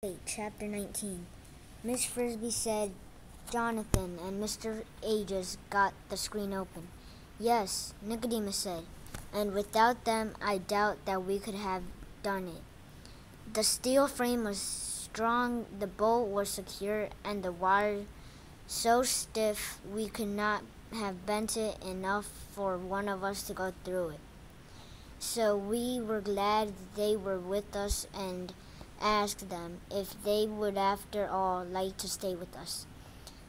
8, Chapter 19. Miss Frisby said Jonathan and Mr. Aegis got the screen open. Yes, Nicodemus said, and without them I doubt that we could have done it. The steel frame was strong, the bolt was secure, and the wire so stiff we could not have bent it enough for one of us to go through it. So we were glad they were with us and asked them if they would after all like to stay with us.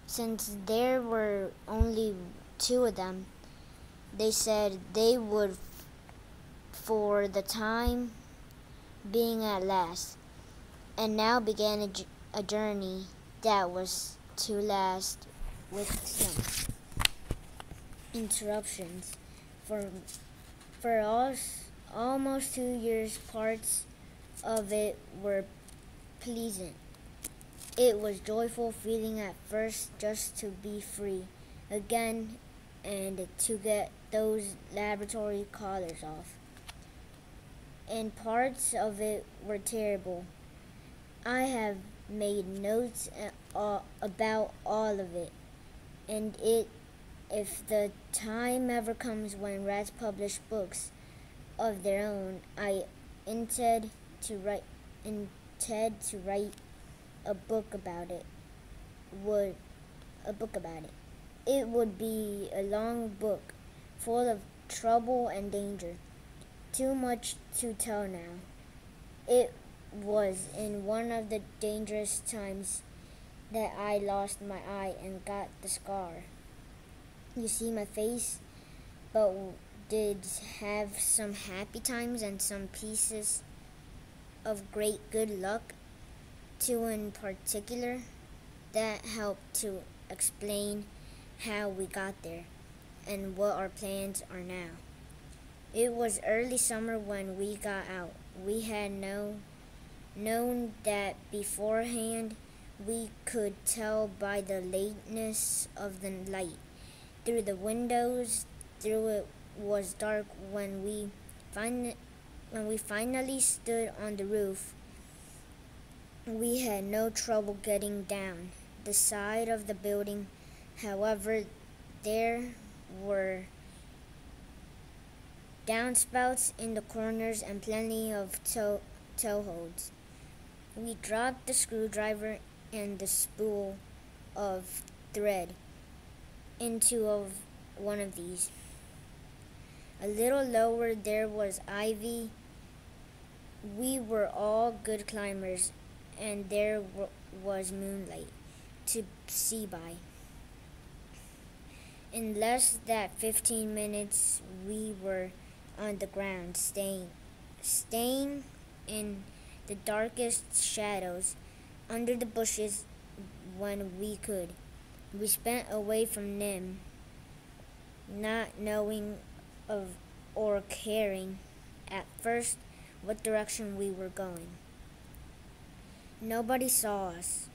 Since there were only two of them, they said they would for the time being at last, and now began a journey that was to last with some interruptions. For us, almost 2 years, parts of it were pleasant. It was joyful feeling at first just to be free again and to get those laboratory collars off. And parts of it were terrible. I have made notes about all of it, and if the time ever comes when rats publish books of their own, I intend to write a book about it. It would be a long book, full of trouble and danger. Too much to tell now. It was in one of the dangerous times that I lost my eye and got the scar. You see my face, but did have some happy times and some pieces of great good luck, two in particular, that helped to explain how we got there and what our plans are now. It was early summer when we got out. We had known that beforehand. We could tell by the lateness of the light through the windows. It was dark when we finally stood on the roof. We had no trouble getting down the side of the building. However, there were downspouts in the corners and plenty of toeholds. We dropped the screwdriver and the spool of thread into one of these. A little lower there was ivy. We were all good climbers, and there was moonlight to see by. In less than 15 minutes we were on the ground, staying in the darkest shadows under the bushes when we could. We spent away from NIMH, not knowing of or caring at first what direction we were going. Nobody saw us.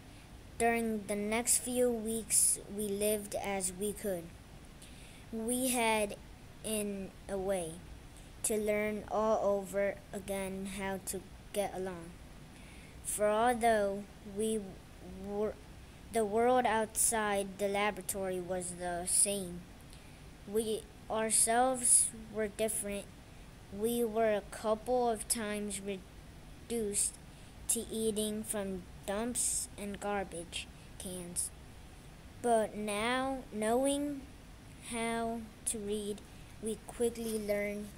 During the next few weeks we lived as we could. We had, in a way, to learn all over again how to get along. For although the world outside the laboratory was the same, we ourselves were different. We were a couple of times reduced to eating from dumps and garbage cans. But now, knowing how to read, we quickly learned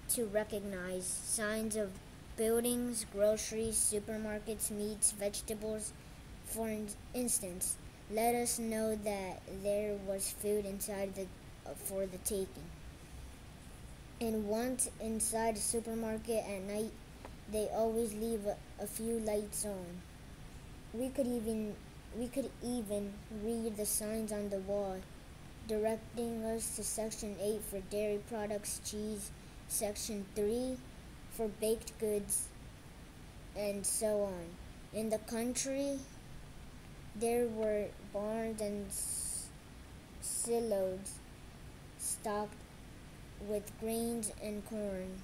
to recognize signs of buildings, groceries, supermarkets, meats, vegetables. For instance, let us know that there was food inside for the taking. And once inside a supermarket at night, they always leave a few lights on. We could even read the signs on the wall, directing us to Section 8 for dairy products, cheese, Section 3 for baked goods, and so on. In the country, there were barns and silos stocked with grains and corn,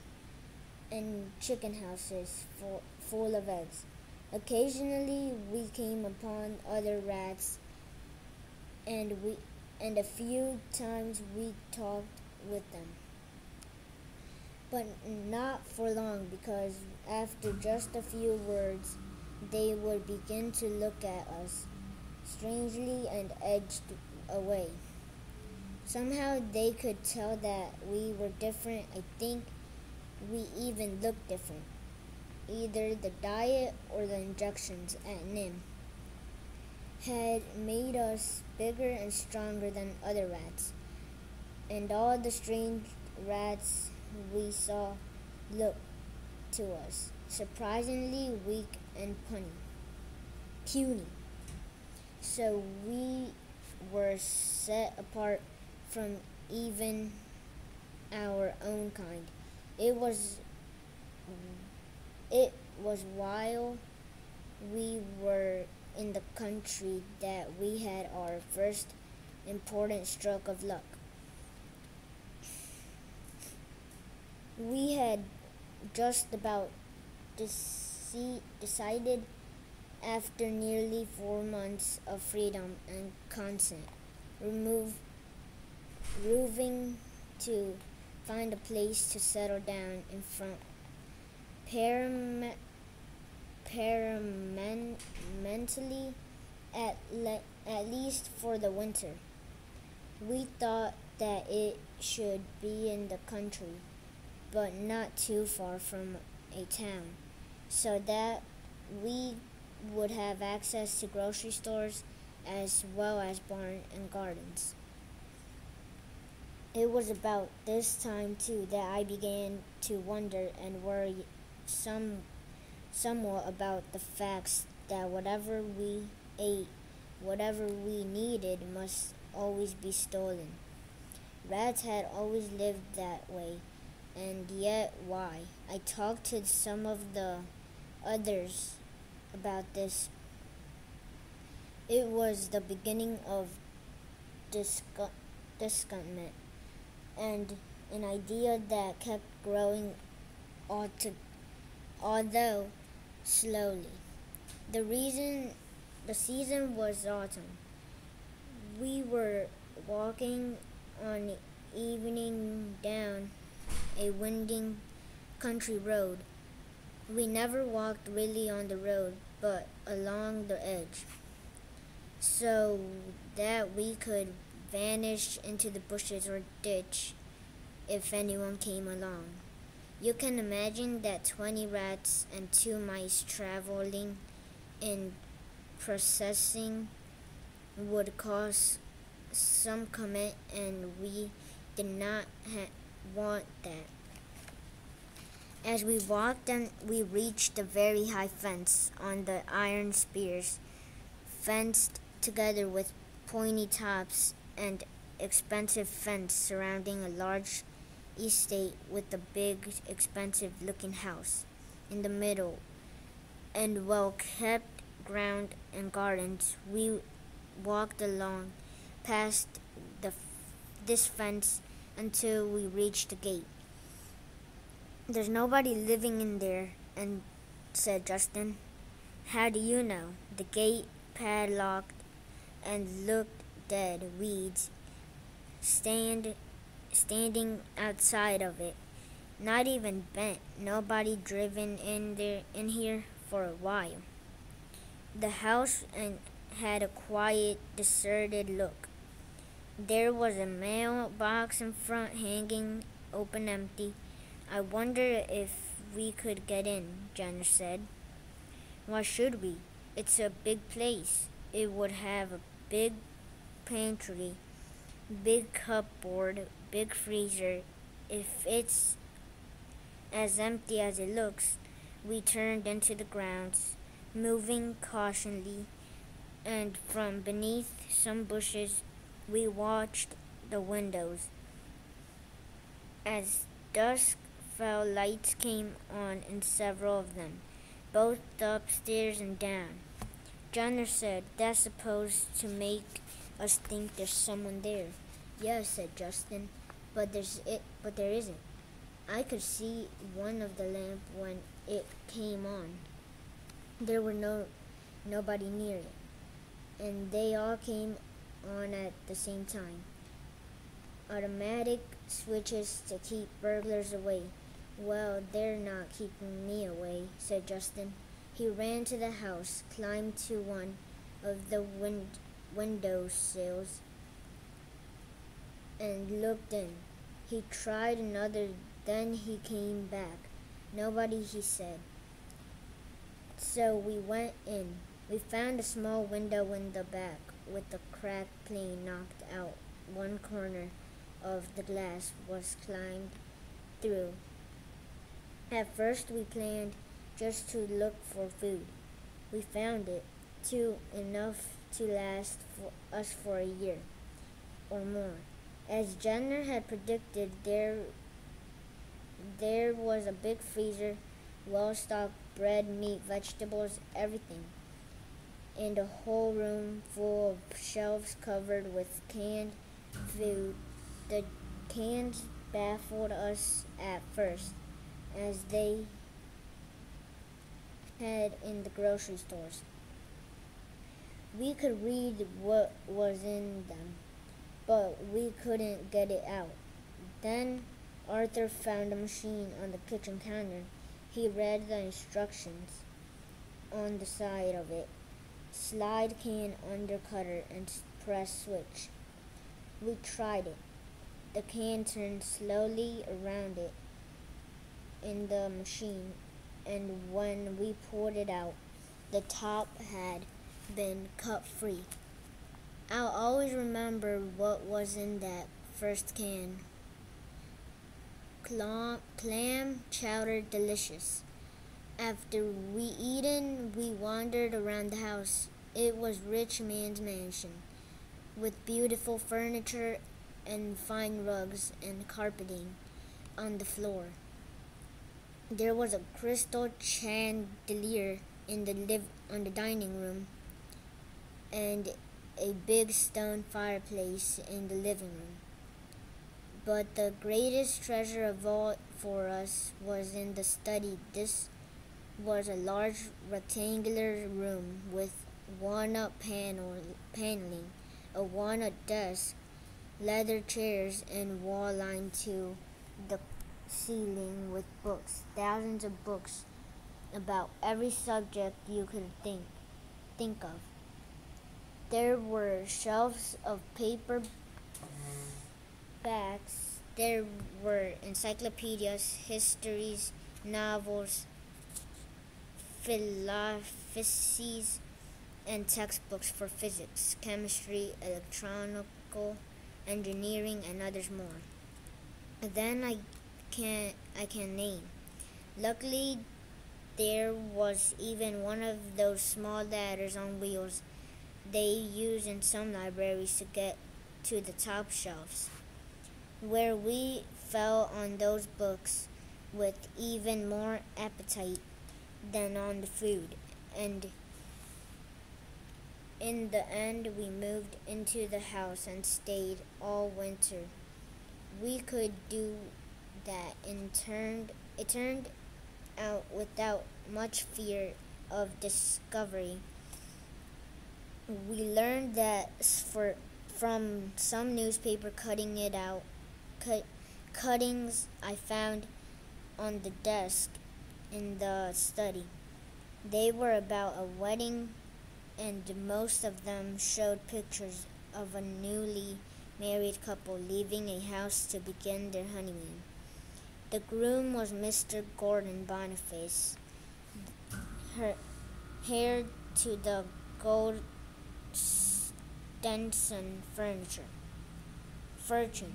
and chicken houses full of eggs. Occasionally we came upon other rats, and a few times we talked with them. But not for long, because after just a few words they would begin to look at us strangely and edged away. Somehow they could tell that we were different. I think we even looked different. Either the diet or the injections at NIMH had made us bigger and stronger than other rats, and all the strange rats we saw looked to us surprisingly weak and puny. So we were set apart from even our own kind. It was it was while we were in the country that we had our first important stroke of luck. We had just about decided, after nearly 4 months of freedom and consent, moving to find a place to settle down in front permanently, at least for the winter. We thought that it should be in the country, but not too far from a town, so that we would have access to grocery stores as well as barn and gardens. It was about this time, too, that I began to wonder and worry somewhat about the facts that whatever we ate, whatever we needed, must always be stolen. Rats had always lived that way, and yet why? I talked to some of the others about this. It was the beginning of discontentment, and an idea that kept growing, although slowly. The season was autumn. We were walking on the evening down a winding country road. We never walked really on the road, but along the edge, so that we could vanish into the bushes or ditch if anyone came along. You can imagine that 20 rats and 2 mice traveling in processing would cause some comment, and we did not want that. As we walked, and we reached the very high fence on the iron spears, fenced together with pointy tops, and expensive fence surrounding a large estate with a big, expensive-looking house in the middle, and well-kept ground and gardens. We walked along past this fence until we reached the gate. "There's nobody living in there," said Justin. "How do you know?" "The gate padlocked and looked dead. Weeds standing outside of it, not even bent. Nobody driven in here for a while." The house had a quiet, deserted look. There was a mailbox in front, hanging open, empty. "I wonder if we could get in," Jenner said. "Why should we? It's a big place. It would have a big pantry, big cupboard, big freezer. If it's as empty as it looks." We turned into the grounds, moving cautiously, and from beneath some bushes we watched the windows. As dusk fell, lights came on in several of them, both upstairs and down. Johnner said, "That's supposed to make us think there's someone there." "Yes," said Justin, but there isn't. I could see one of the lamp when it came on. There were nobody near it, and they all came on at the same time. Automatic switches to keep burglars away. Well, they're not keeping me away, said Justin. He ran to the house, climbed to one of the window sills, and looked in. He tried another, then he came back. Nobody, he said. So we went in. We found a small window in the back with the crack pane knocked out. One corner of the glass was climbed through. At first we planned just to look for food. We found it, too, enough to last us for a year or more. As Jenner had predicted, there was a big freezer, well-stocked bread, meat, vegetables, everything, and a whole room full of shelves covered with canned food. The cans baffled us at first, as they had in the grocery stores. We could read what was in them, but we couldn't get it out. Then Arthur found a machine on the kitchen counter. He read the instructions on the side of it. Slide can under cutter and press switch. We tried it. The can turned slowly around it in the machine, and when we pulled it out, the top had been cut free. I'll always remember what was in that first can. Clam chowder delicious. After we eaten, we wandered around the house. It was rich man's mansion, with beautiful furniture and fine rugs and carpeting on the floor. There was a crystal chandelier in the dining room, and a big stone fireplace in the living room. But the greatest treasure of all for us was in the study. This was a large rectangular room with walnut paneling, a walnut desk, leather chairs, and wall lined to the ceiling with books, thousands of books about every subject you could think of. There were shelves of paperbacks. There were encyclopedias, histories, novels, philosophies, and textbooks for physics, chemistry, electronical engineering, and others more. Then I can name. Luckily, there was even one of those small ladders on wheels they use in some libraries to get to the top shelves, where we fell on those books with even more appetite than on the food, and in the end we moved into the house and stayed all winter. We could do that, and it turned out without much fear of discovery. We learned that from some newspaper cuttings I found on the desk in the study. They were about a wedding, and most of them showed pictures of a newly married couple leaving a house to begin their honeymoon. The groom was Mr. Gordon Boniface, her hair to the gold Stetson fortune,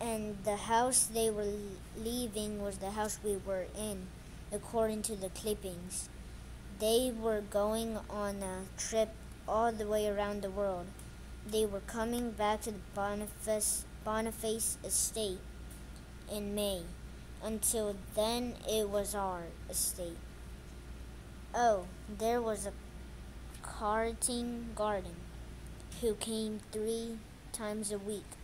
and the house they were leaving was the house we were in, according to the clippings. They were going on a trip all the way around the world. They were coming back to the Boniface estate in May. Until then, it was our estate. Oh, there was a Carting garden who came 3 times a week,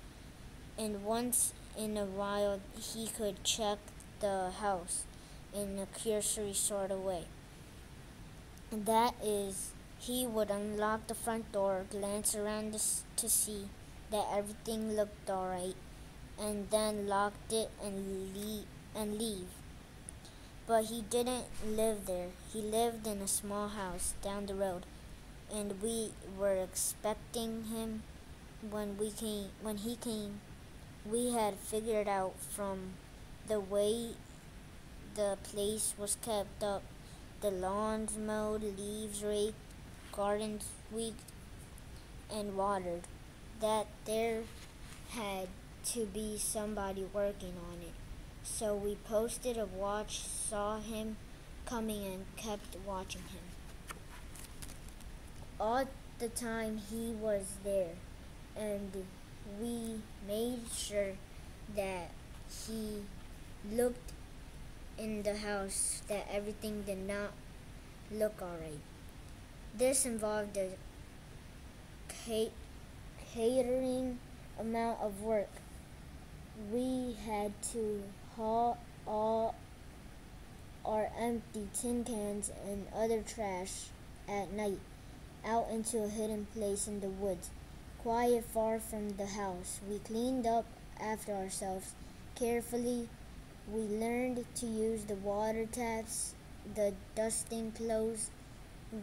and once in a while he could check the house in a cursory sort of way. That is, he would unlock the front door, glance around to see that everything looked alright, and then locked it and leave. But he didn't live there. He lived in a small house down the road, and we were expecting him when he came. We had figured out from the way the place was kept up, the lawns mowed, leaves raked, gardens weeded and watered, that there had to be somebody working on it. So we posted a watch, saw him coming, and kept watching him. All the time he was there, and we made sure that he looked in the house that everything did not look alright. This involved a catering amount of work. We had to haul all our empty tin cans and other trash at night out into a hidden place in the woods, quiet far from the house. We cleaned up after ourselves carefully. We learned to use the water taps, the dusting clothes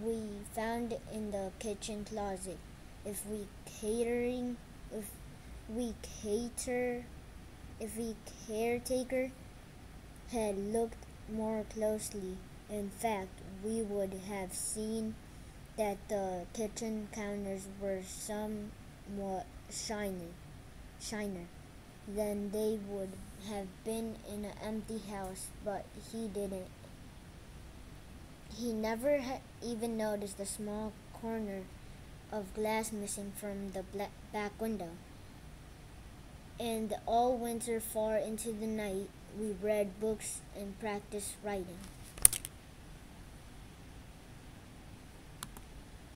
we found in the kitchen closet. If we cater, if we caretaker had looked more closely, in fact, we would have seen that the kitchen counters were somewhat shiner than they would have been in an empty house, but he didn't. He never had even noticed the small corner of glass missing from the back window. And all winter far into the night, we read books and practiced writing.